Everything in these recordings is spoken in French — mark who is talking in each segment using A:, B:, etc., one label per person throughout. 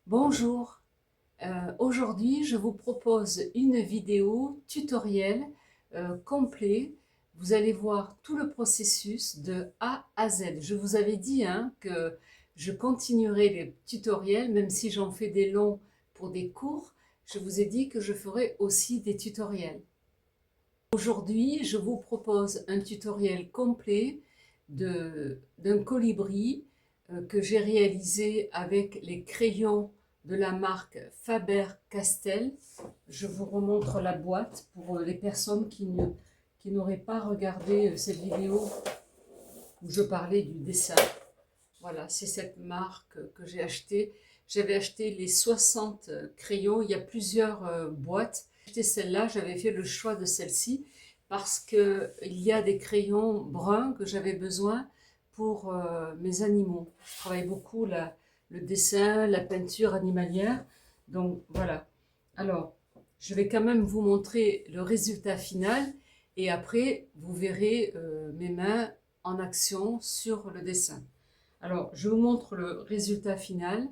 A: Bonjour, aujourd'hui je vous propose une vidéo tutoriel complet. Vous allez voir tout le processus de A à Z. Je vous avais dit que je continuerai les tutoriels, même si j'en fais des longs pour des cours. Je vous ai dit que je ferai aussi des tutoriels. Aujourd'hui, je vous propose un tutoriel complet d'un colibri que j'ai réalisé avec les crayons de la marque Faber-Castell. Je vous remontre la boîte pour les personnes qui n'auraient pas regardé cette vidéo où je parlais du dessin. Voilà, c'est cette marque que j'ai achetée. J'avais acheté les 60 crayons, il y a plusieurs boîtes. J'ai acheté celle-là, j'avais fait le choix de celle-ci parce qu'il y a des crayons bruns que j'avais besoin pour mes animaux. Je travaille beaucoup le dessin, la peinture animalière. Donc voilà. Alors, je vais quand même vous montrer le résultat final et après, vous verrez mes mains en action sur le dessin. Alors, je vous montre le résultat final.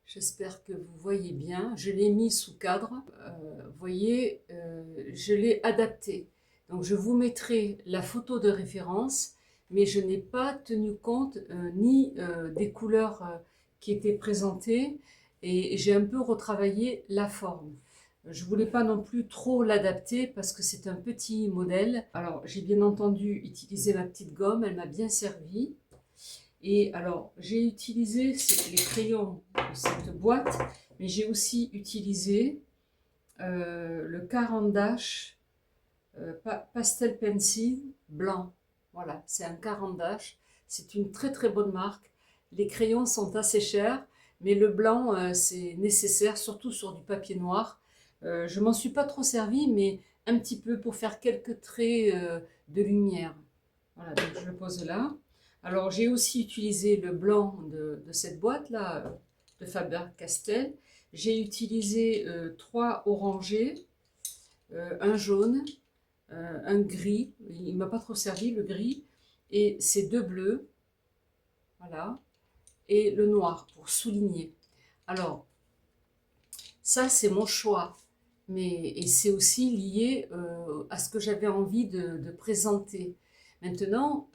A: J'espère que vous voyez bien. Je l'ai mis sous cadre. Vous voyez, je l'ai adapté. Donc, je vous mettrai la photo de référence, mais je n'ai pas tenu compte ni des couleurs qui étaient présentées et j'ai un peu retravaillé la forme. Je ne voulais pas non plus trop l'adapter parce que c'est un petit modèle. Alors, j'ai bien entendu utilisé ma petite gomme, elle m'a bien servi. Et alors, j'ai utilisé les crayons de cette boîte, mais j'ai aussi utilisé le Caran d'Ache Pastel Pencil blanc. Voilà, c'est un Caran d'Ache. C'est une très très bonne marque. Les crayons sont assez chers, mais le blanc, c'est nécessaire, surtout sur du papier noir. Je m'en suis pas trop servi, mais un petit peu pour faire quelques traits de lumière. Voilà, donc je le pose là. Alors, j'ai aussi utilisé le blanc de cette boîte-là, de Faber-Castell. J'ai utilisé 3 orangés, un jaune, un gris. Il ne m'a pas trop servi, le gris. Et ces 2 bleus, voilà. Et le noir, pour souligner. Alors, ça, c'est mon choix. Et c'est aussi lié à ce que j'avais envie de présenter. Maintenant,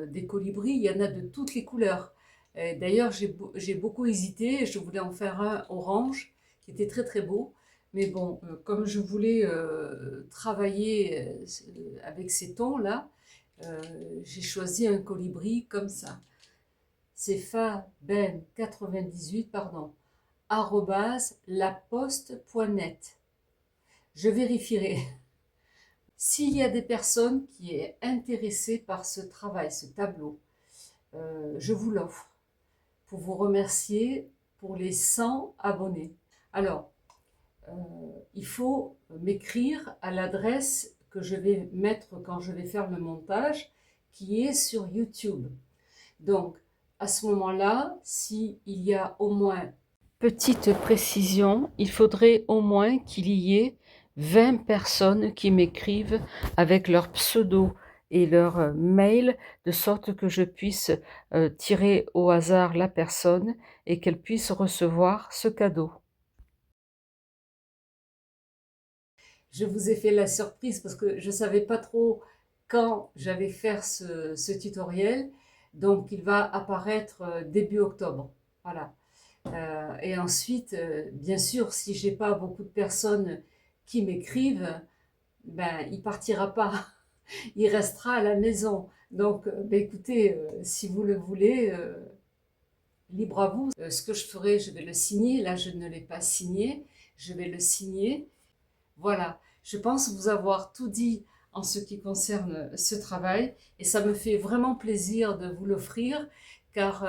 A: des colibris, il y en a de toutes les couleurs. D'ailleurs, j'ai beaucoup hésité. Je voulais en faire un orange, qui était très très beau. Mais bon, comme je voulais travailler avec ces tons-là, j'ai choisi un colibri comme ça. C'est faben98, pardon, @laposte.net. Je vérifierai. S'il y a des personnes qui sont intéressées par ce travail, ce tableau, je vous l'offre pour vous remercier pour les 100 abonnés. Alors, il faut m'écrire à l'adresse que je vais mettre quand je vais faire le montage, qui est sur YouTube. Donc, à ce moment-là, s'il y a au moins, petite précision, il faudrait au moins qu'il y ait 20 personnes qui m'écrivent avec leur pseudo et leur mail, de sorte que je puisse tirer au hasard la personne et qu'elle puisse recevoir ce cadeau. Je vous ai fait la surprise parce que je ne savais pas trop quand j'allais faire ce tutoriel. Donc, il va apparaître début octobre. Voilà. Et ensuite, bien sûr, si j'ai pas beaucoup de personnes qui m'écrivent, ben, il partira pas. Il restera à la maison. Donc, ben, écoutez, si vous le voulez, libre à vous. Ce que je ferai, je vais le signer. Là, je ne l'ai pas signé. Je vais le signer. Voilà, je pense vous avoir tout dit en ce qui concerne ce travail et ça me fait vraiment plaisir de vous l'offrir car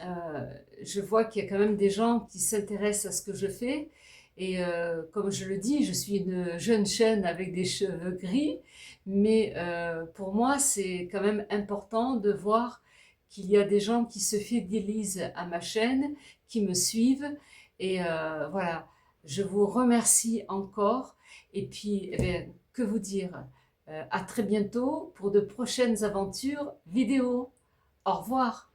A: je vois qu'il y a quand même des gens qui s'intéressent à ce que je fais et comme je le dis, je suis une jeune chaîne avec des cheveux gris, mais pour moi c'est quand même important de voir qu'il y a des gens qui se fidélisent à ma chaîne, qui me suivent et voilà. Je vous remercie encore et puis eh bien, que vous dire, à très bientôt pour de prochaines aventures vidéo. Au revoir.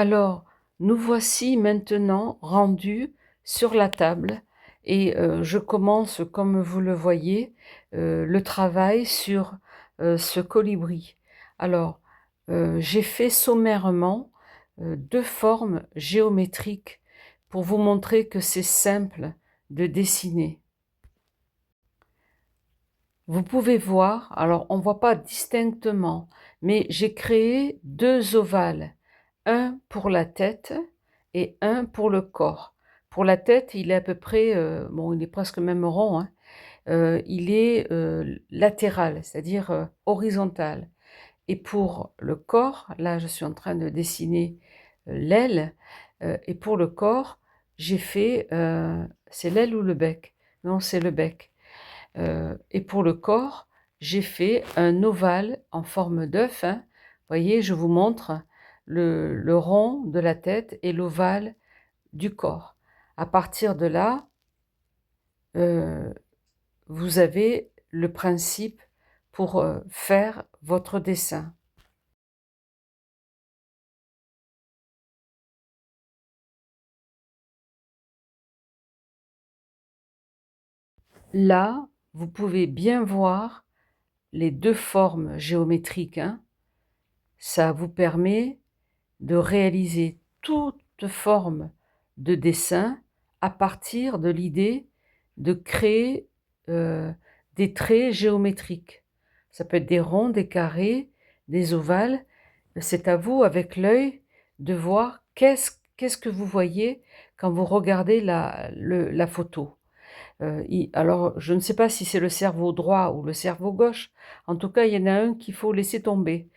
B: Alors, nous voici maintenant rendus sur la table et je commence, comme vous le voyez, le travail sur ce colibri. Alors, j'ai fait sommairement 2 formes géométriques pour vous montrer que c'est simple de dessiner. Vous pouvez voir, alors on ne voit pas distinctement, mais j'ai créé 2 ovales, un pour la tête et un pour le corps. Pour la tête, il est à peu près, bon, il est presque même rond, hein, il est latéral, c'est-à-dire horizontal. Et pour le corps, là je suis en train de dessiner l'aile, et pour le corps, j'ai fait, c'est l'aile ou le bec? Non, c'est le bec. Et pour le corps, j'ai fait un ovale en forme d'œuf, hein. Vous voyez, je vous montre le rond de la tête et l'ovale du corps. À partir de là, euh, vous avez le principe pour faire votre dessin. Là, vous pouvez bien voir les 2 formes géométriques, hein. Ça vous permet de réaliser toute forme de dessin à partir de l'idée de créer des traits géométriques. Ça peut être des ronds, des carrés, des ovales. C'est à vous, avec l'œil, de voir qu'est-ce que vous voyez quand vous regardez la photo. Alors, je ne sais pas si c'est le cerveau droit ou le cerveau gauche. En tout cas, il y en a un qu'il faut laisser tomber.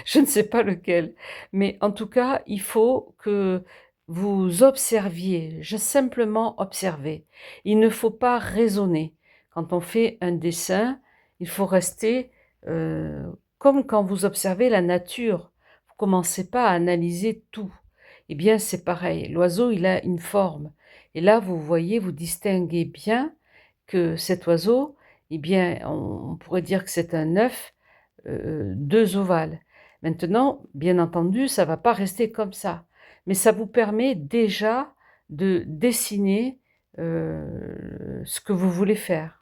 B: Je ne sais pas lequel. Mais en tout cas, il faut que vous observiez, simplement observer. Il ne faut pas raisonner. Quand on fait un dessin, il faut rester comme quand vous observez la nature. Vous commencez pas à analyser tout. Eh bien, c'est pareil. L'oiseau, il a une forme. Et là, vous voyez, vous distinguez bien que cet oiseau, eh bien, on pourrait dire que c'est un œuf, 2 ovales. Maintenant, bien entendu, ça ne va pas rester comme ça, mais ça vous permet déjà de dessiner ce que vous voulez faire.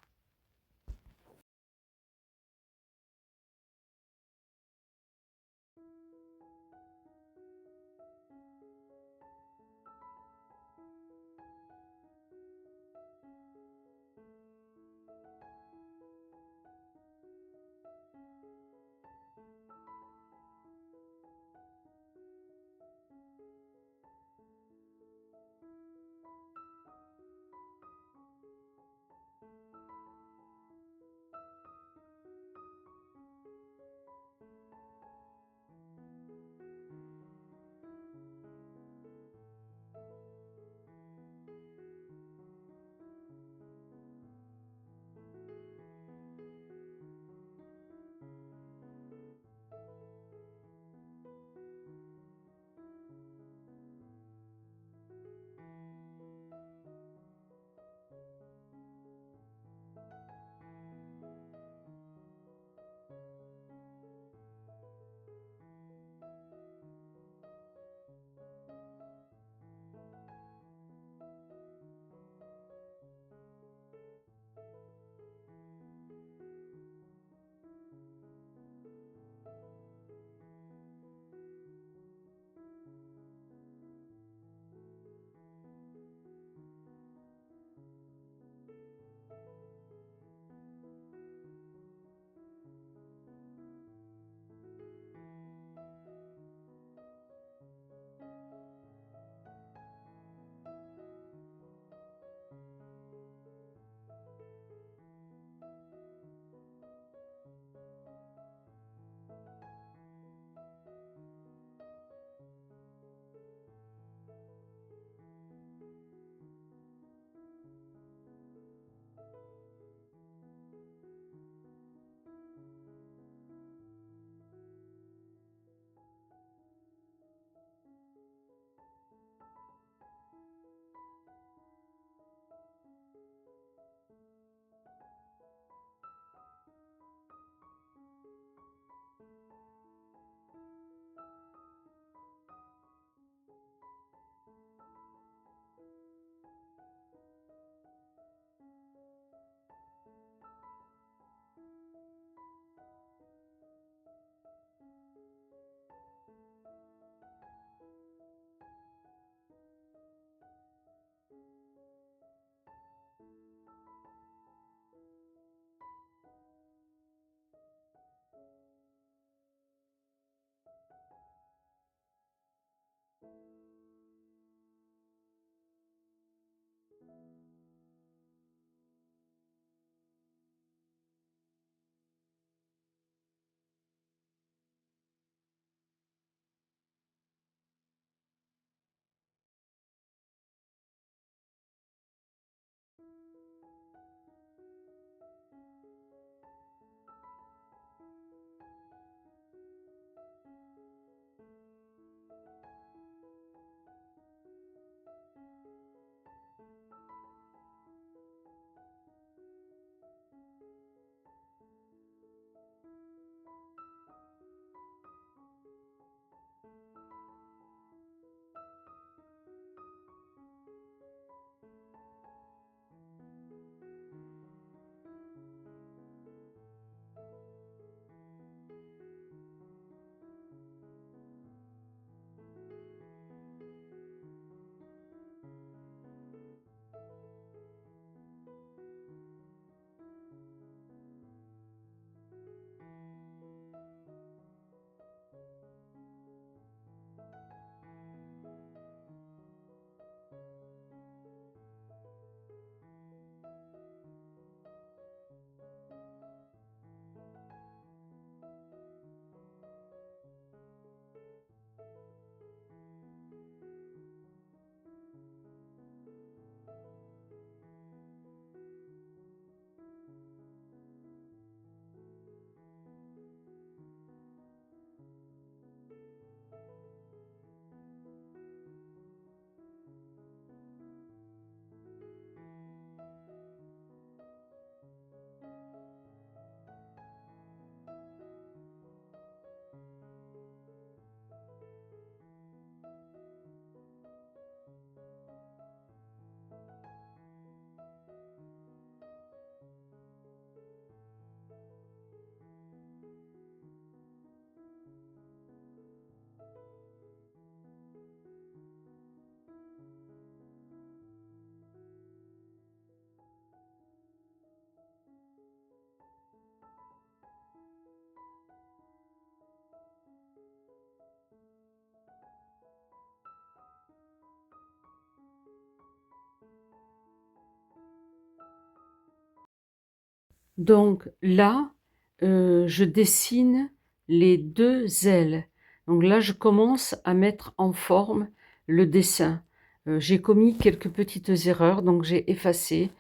B: Donc là, je dessine les 2 ailes. Donc là, je commence à mettre en forme le dessin. J'ai commis quelques petites erreurs, donc j'ai effacé,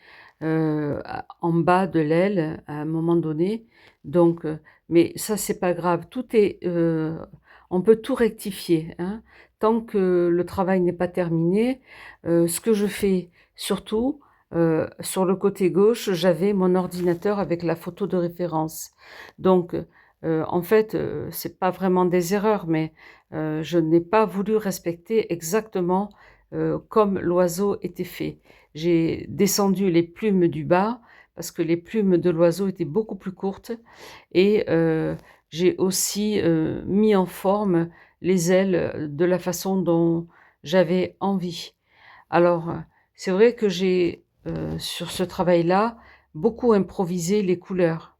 B: en bas de l'aile à un moment donné. Donc, mais ça, c'est pas grave. Tout est, on peut tout rectifier, hein. Tant que le travail n'est pas terminé, ce que je fais surtout, sur le côté gauche, j'avais mon ordinateur avec la photo de référence. Donc, en fait, c'est pas vraiment des erreurs, mais je n'ai pas voulu respecter exactement, comme l'oiseau était fait. J'ai descendu les plumes du bas, parce que les plumes de l'oiseau étaient beaucoup plus courtes et j'ai aussi, mis en forme les ailes, de la façon dont j'avais envie. Alors, c'est vrai que j'ai, sur ce travail-là, beaucoup improvisé les couleurs.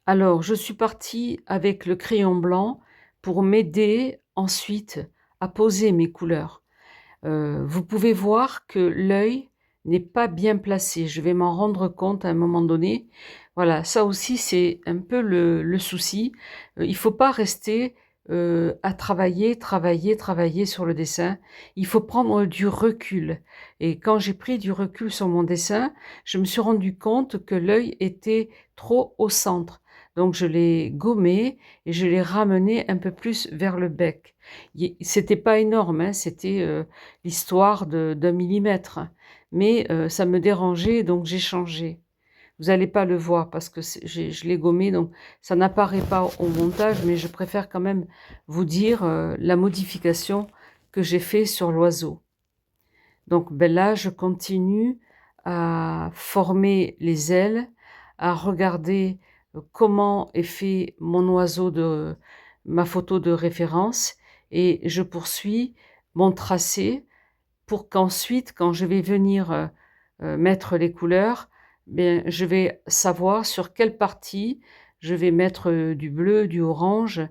B: Alors, je suis partie avec le crayon blanc pour m'aider ensuite à poser mes couleurs. Vous pouvez voir que l'œil n'est pas bien placé. Je vais m'en rendre compte à un moment donné. Voilà, ça aussi, c'est un peu le souci. Il faut pas rester, à travailler, travailler, travailler sur le dessin. Il faut prendre du recul et quand j'ai pris du recul sur mon dessin, je me suis rendu compte que l'œil était trop au centre. Donc je l'ai gommé et je l'ai ramené un peu plus vers le bec. C'était pas énorme, hein, c'était, l'histoire de d'un millimètre, mais ça me dérangeait donc j'ai changé. Vous allez pas le voir parce que je l'ai gommé donc ça n'apparaît pas au montage, mais je préfère quand même vous dire, la modification que j'ai fait sur l'oiseau. Donc ben là, je continue à former les ailes, à regarder comment est fait mon oiseau de ma photo de référence et je poursuis mon tracé pour qu'ensuite, quand je vais venir mettre les couleurs, bien, je vais savoir sur quelle partie je vais mettre du bleu, du orange,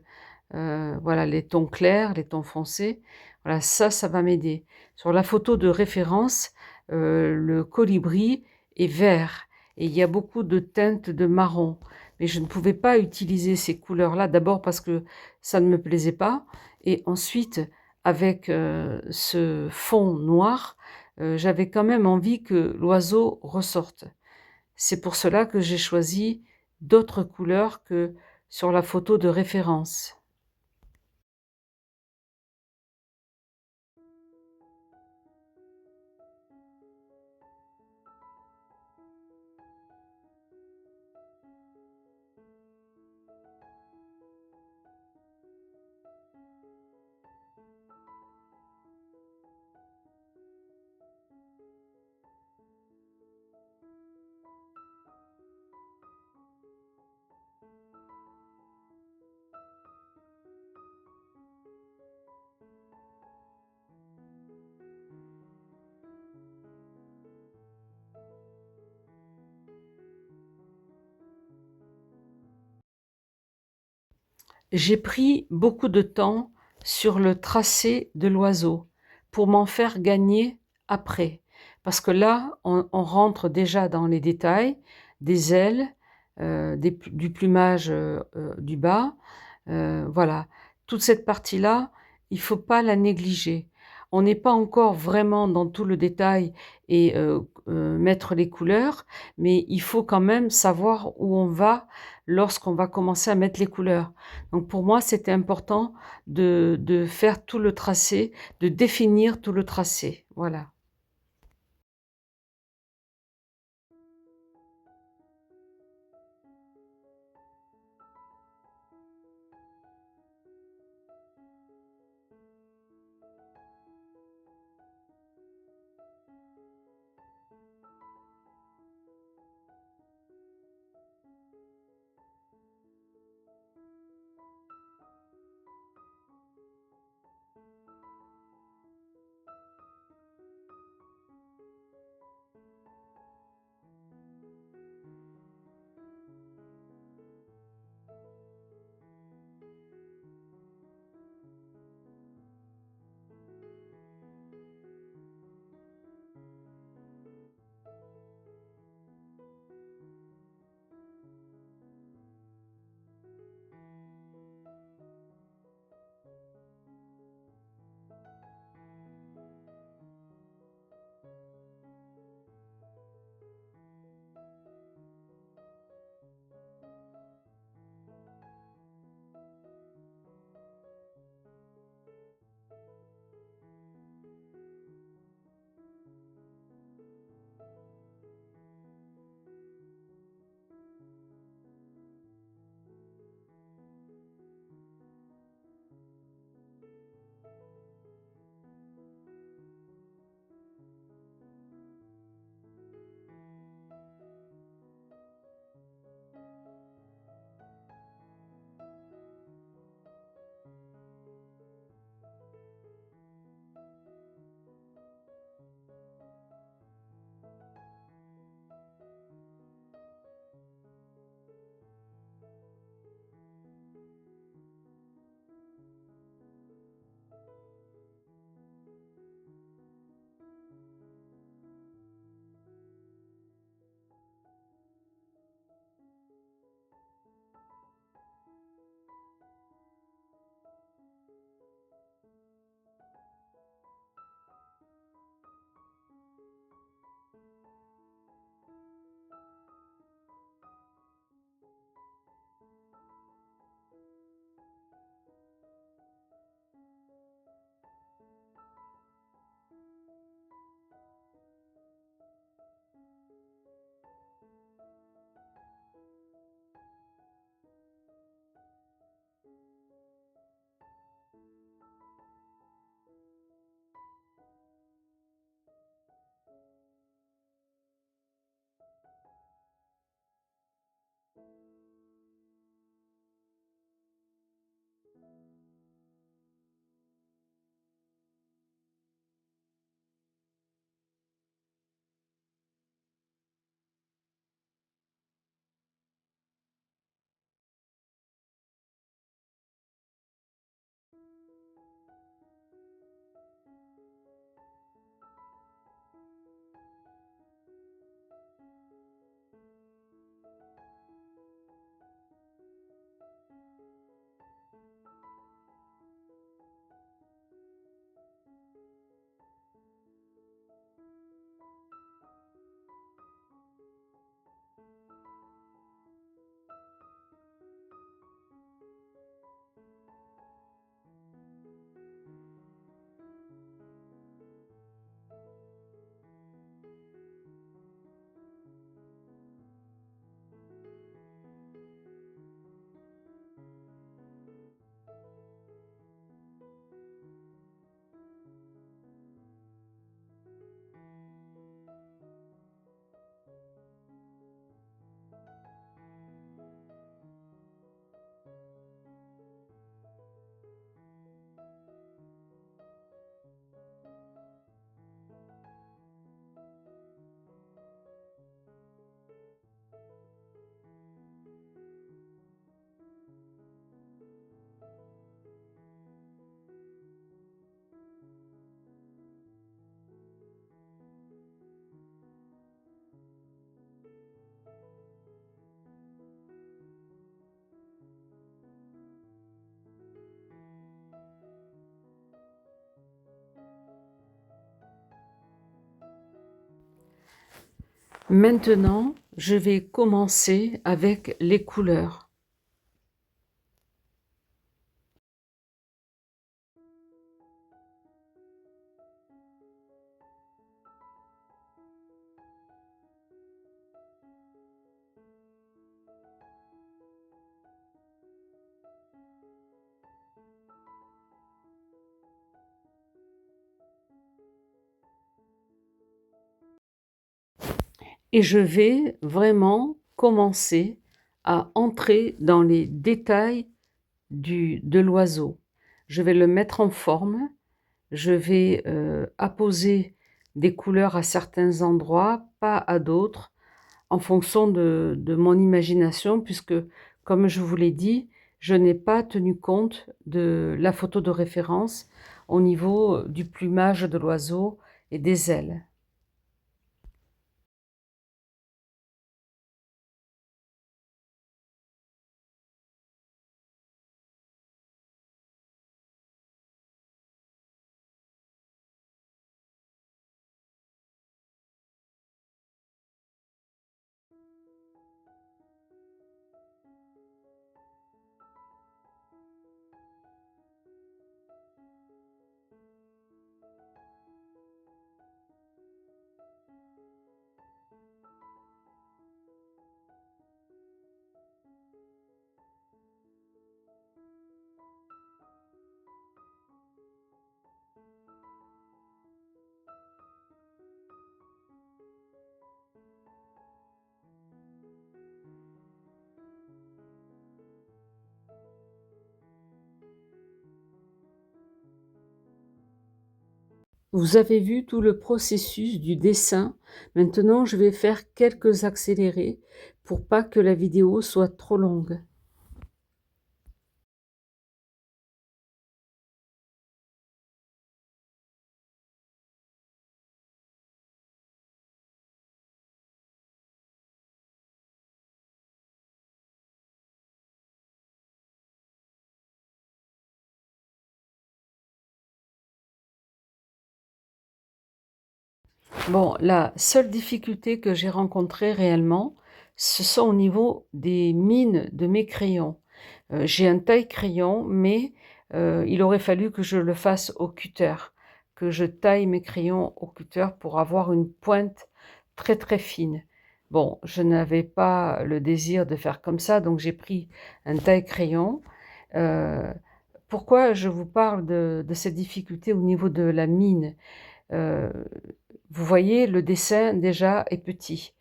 B: voilà, les tons clairs, les tons foncés. Voilà, ça va m'aider. Sur la photo de référence, le colibri est vert et il y a beaucoup de teintes de marron. Mais je ne pouvais pas utiliser ces couleurs-là, d'abord parce que ça ne me plaisait pas, et ensuite, avec ce fond noir, j'avais quand même envie que l'oiseau ressorte. C'est pour cela que j'ai choisi d'autres couleurs que sur la photo de référence. J'ai pris beaucoup de temps sur le tracé de l'oiseau pour m'en faire gagner après. Parce que là, on rentre déjà dans les détails des ailes, du plumage du bas. Voilà, toute cette partie-là, il faut pas la négliger. On n'est pas encore vraiment dans tout le détail et mettre les couleurs, mais il faut quand même savoir où on va lorsqu'on va commencer à mettre les couleurs. Donc pour moi, c'était important de faire tout le tracé, de définir tout le tracé. Voilà. Maintenant, je vais commencer avec les couleurs. Et je vais vraiment commencer à entrer dans les détails de l'oiseau. Je vais le mettre en forme, je vais apposer des couleurs à certains endroits, pas à d'autres, en fonction de mon imagination, puisque, comme je vous l'ai dit, je n'ai pas tenu compte de la photo de référence au niveau du plumage de l'oiseau et des ailes. Vous avez vu tout le processus du dessin. Maintenant, je vais faire quelques accélérés pour pas que la vidéo soit trop longue. Bon, la seule difficulté que j'ai rencontrée réellement, ce sont au niveau des mines de mes crayons. J'ai un taille-crayon, mais il aurait fallu que je le fasse au cutter, que je taille mes crayons au cutter pour avoir une pointe très très fine. Bon, je n'avais pas le désir de faire comme ça, donc j'ai pris un taille-crayon. Euh, Pourquoi je vous parle de cette difficulté au niveau de la mine? Euh, Vous voyez, le dessin déjà est petit.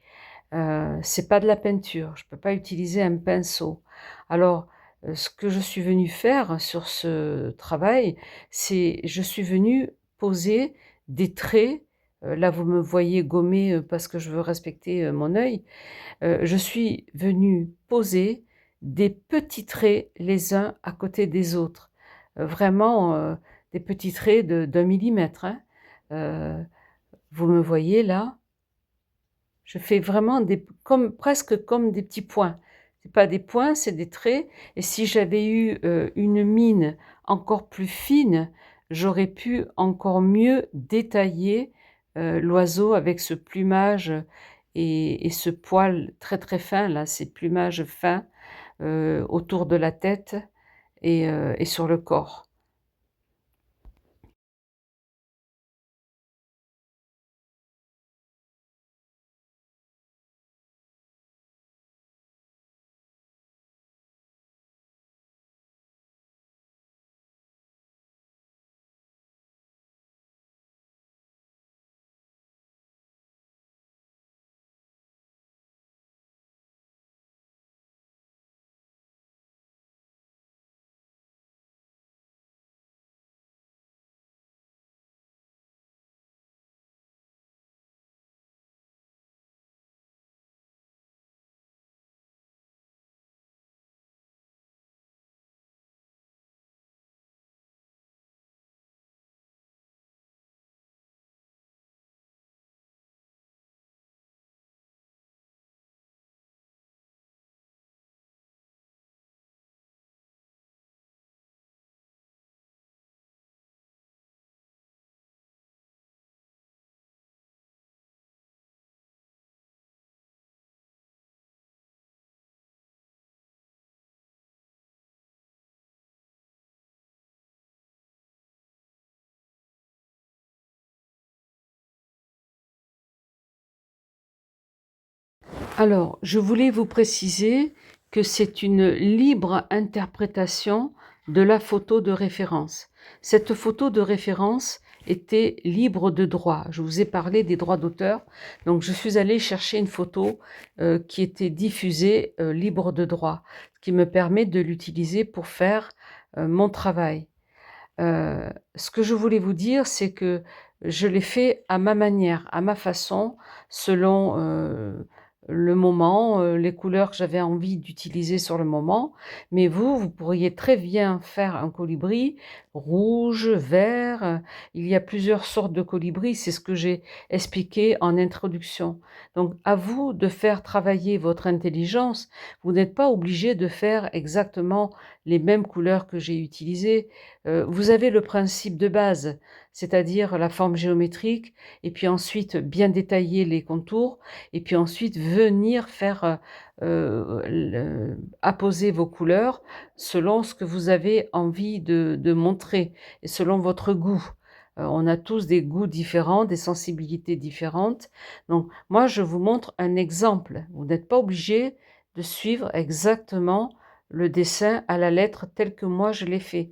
B: C'est pas de la peinture, je peux pas utiliser un pinceau. Alors, ce que je suis venue faire sur ce travail, c'est je suis venue poser des traits. Là, vous me voyez gommer parce que je veux respecter mon œil. Je suis venue poser des petits traits les uns à côté des autres. Vraiment des petits traits d'1 millimètre, hein. Vous me voyez là, Je fais vraiment presque comme des petits points. C'est pas des points, c'est des traits. Et si j'avais eu une mine encore plus fine, j'aurais pu encore mieux détailler l'oiseau avec ce plumage et ce poil très très fin, là, ces plumages fins autour de la tête et sur le corps. Alors, je voulais vous préciser que c'est une libre interprétation de la photo de référence. Cette photo de référence était libre de droit. Je vous ai parlé des droits d'auteur, donc je suis allée chercher une photo qui était diffusée libre de droit, ce qui me permet de l'utiliser pour faire mon travail. Ce que je voulais vous dire, c'est que je l'ai fait à ma manière, à ma façon, selon le moment, les couleurs que j'avais envie d'utiliser sur le moment. Mais vous pourriez très bien faire un colibri rouge, vert. Il y a plusieurs sortes de colibris, c'est ce que j'ai expliqué en introduction. Donc, à vous de faire travailler votre intelligence. Vous n'êtes pas obligé de faire exactement les mêmes couleurs que j'ai utilisées. Vous avez le principe de base, c'est-à-dire la forme géométrique, et puis ensuite bien détailler les contours, et puis ensuite venir faire apposer vos couleurs selon ce que vous avez envie de montrer et selon votre goût. On a tous des goûts différents, des sensibilités différentes. Donc moi, je vous montre un exemple. Vous n'êtes pas obligé de suivre exactement le dessin à la lettre tel que moi je l'ai fait.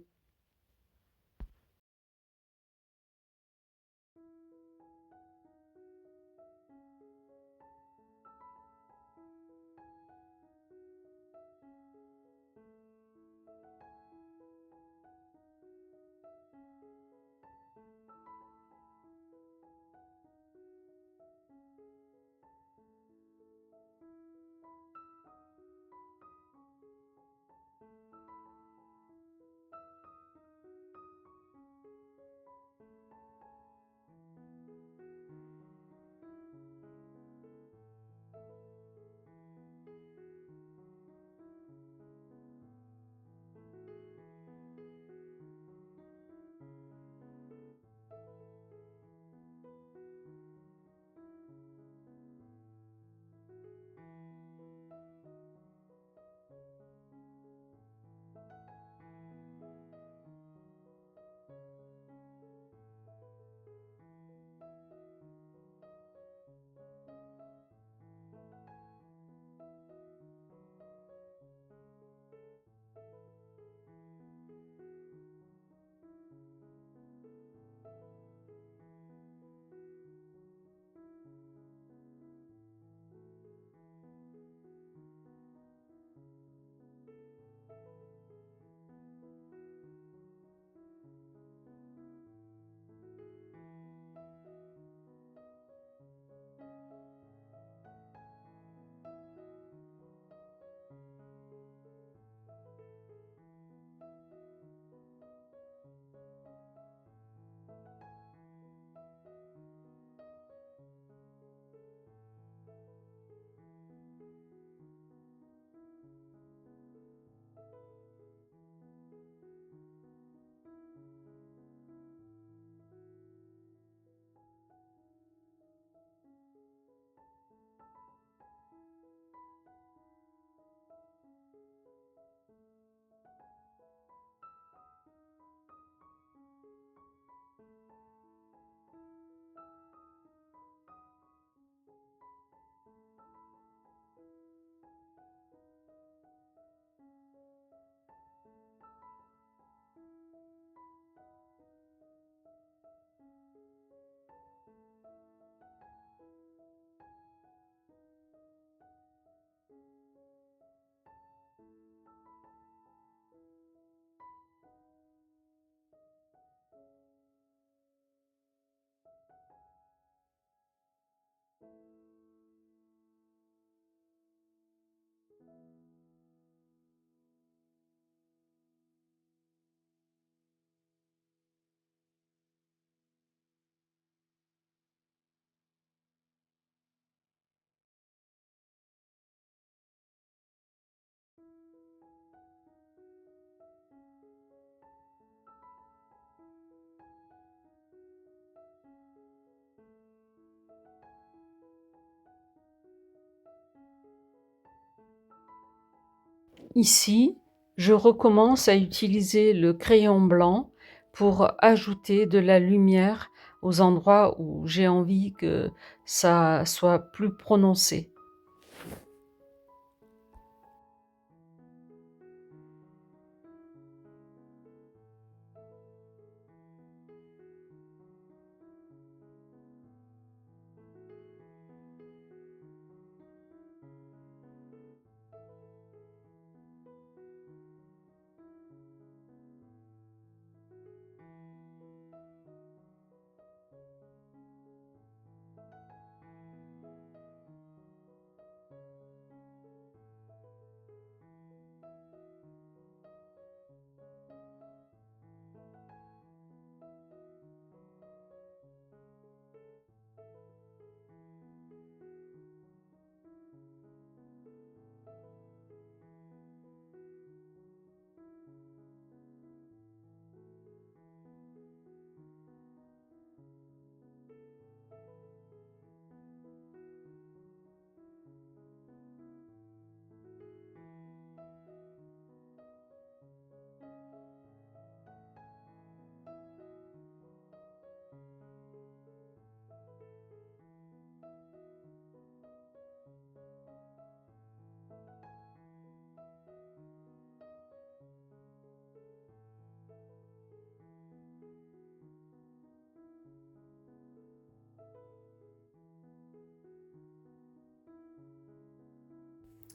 B: Ici, je recommence à utiliser le crayon blanc pour ajouter de la lumière aux endroits où j'ai envie que ça soit plus prononcé.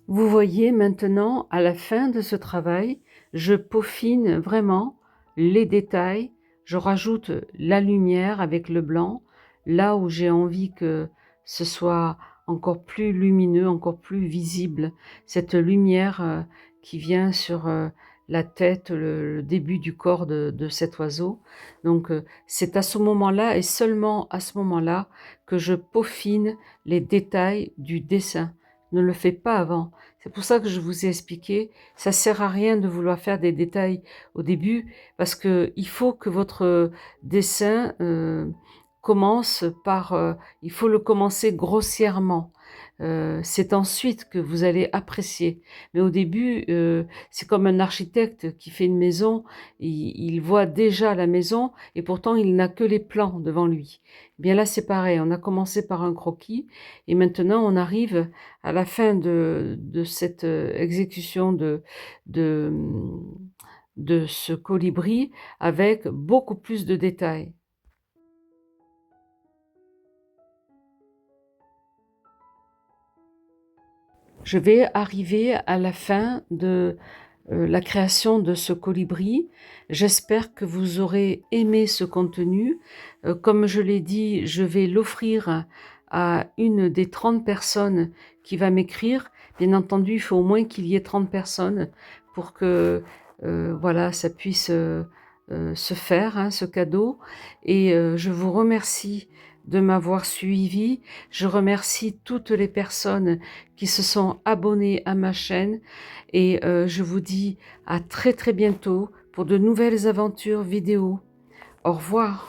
B: Vous voyez maintenant, à la fin de ce travail, je peaufine vraiment les détails, je rajoute la lumière avec le blanc, là où j'ai envie que ce soit encore plus lumineux, encore plus visible, cette lumière qui vient sur la tête, le début du corps de cet oiseau. Donc c'est à ce moment-là et seulement à ce moment-là que je peaufine les détails du dessin. Ne le fais pas avant. C'est pour ça que je vous ai expliqué, ça sert à rien de vouloir faire des détails au début, parce que il faut que votre dessin commence par, il faut le commencer grossièrement. C'est ensuite que vous allez apprécier. Mais au début, c'est comme un architecte qui fait une maison, il voit déjà la maison et pourtant il n'a que les plans devant lui. Eh bien là, c'est pareil, on a commencé par un croquis et maintenant on arrive à la fin de cette exécution de, de ce colibri avec beaucoup plus de détails. Je vais arriver à la fin de la création de ce colibri. J'espère que vous aurez aimé ce contenu. Comme je l'ai dit, je vais l'offrir à une des 30 personnes qui va m'écrire. Bien entendu, il faut au moins qu'il y ait 30 personnes pour que voilà, ça puisse se faire, hein, ce cadeau. Et je vous remercie de m'avoir suivi. Je remercie toutes les personnes qui se sont abonnées à ma chaîne et je vous dis à très très bientôt pour de nouvelles aventures vidéo. Au revoir.